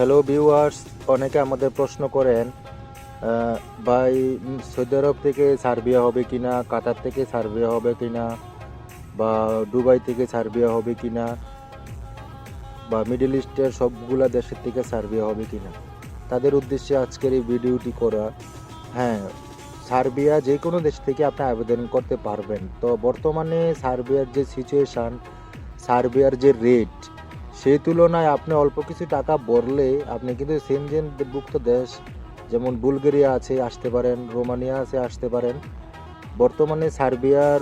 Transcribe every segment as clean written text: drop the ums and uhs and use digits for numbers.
Hello viewers, অনেকে আমাদের প্রশ্ন করেন ভাই, সৌদি আরব থেকে সার্বিয়া হবে কিনা, কাতার থেকে সার্বিয়া হবে কিনা, বা দুবাই থেকে সার্বিয়া হবে কিনা, বা মিডল ইস্টের সবগুলা দেশের থেকে সার্বিয়া হবে কিনা। তাদের উদ্দেশ্যে আজকের এই ভিডিওটি করা। হ্যাঁ, সার্বিয়া যে কোনো দেশ থেকে আপনি আবেদন করতে পারবেন। তো বর্তমানে সার্বিয়ার যে সিচুয়েশান, সার্বিয়ার যে রেট, সেই তুলনায় আপনি অল্প কিছু টাকা ভরলে আপনি কিন্তু সেনজেনভুক্ত দেশ যেমন বুলগেরিয়া আছে আসতে পারেন, রোমানিয়া আছে আসতে পারেন। বর্তমানে সার্বিয়ার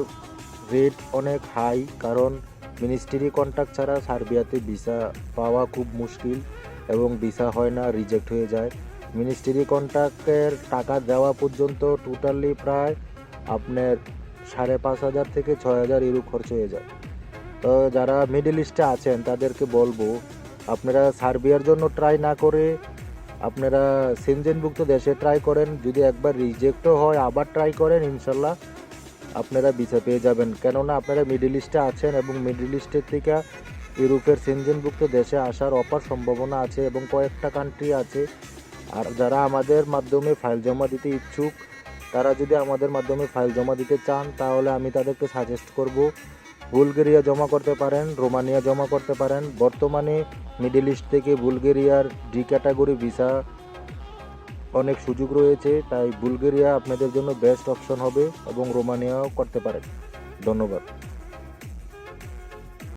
রেট অনেক হাই, কারণ মিনিস্ট্রি কন্ট্যাক্ট ছাড়া সার্বিয়াতে ভিসা পাওয়া খুব মুশকিল এবং ভিসা হয় না, রিজেক্ট হয়ে যায়। মিনিস্ট্রি কন্ট্যাক্টের টাকা দেওয়া পর্যন্ত টোটালি প্রায় আপনার 5,500 থেকে 6,000 ইউরো খরচ হয়ে যায়। তো যারা মিডল ইস্টে আছেন তাদেরকে বলবো, আপনারা সার্বিয়ার জন্য ট্রাই না করে আপনারা সেনজেনভুক্ত দেশে ট্রাই করেন। যদি একবার রিজেক্টও হয় আবার ট্রাই করেন, ইনশাল্লাহ আপনারা ভিসা পেয়ে যাবেন। কেননা আপনারা মিডল ইস্টে আছেন এবং মিডল ইস্টের থেকে ইউরোপের সেনজেনভুক্ত দেশে আসার অপার সম্ভাবনা আছে এবং কয়েকটা কান্ট্রি আছে। আর যারা আমাদের মাধ্যমে ফাইল জমা দিতে ইচ্ছুক, তারা যদি আমাদের মাধ্যমে ফাইল জমা দিতে চান তাহলে আমি তাদেরকে সাজেস্ট করব বুলগেরিয়া জমা করতে পারেন, রোমানিয়া জমা করতে পারেন। বর্তমানে মিডল ইস্ট থেকে বুলগেরিয়ার ডি ক্যাটাগরি ভিসা অনেক সুযোগ রয়েছে, তাই বুলগেরিয়া আপনাদের জন্য বেস্ট অপশন হবে এবং রোমানিয়াও করতে পারেন। ধন্যবাদ।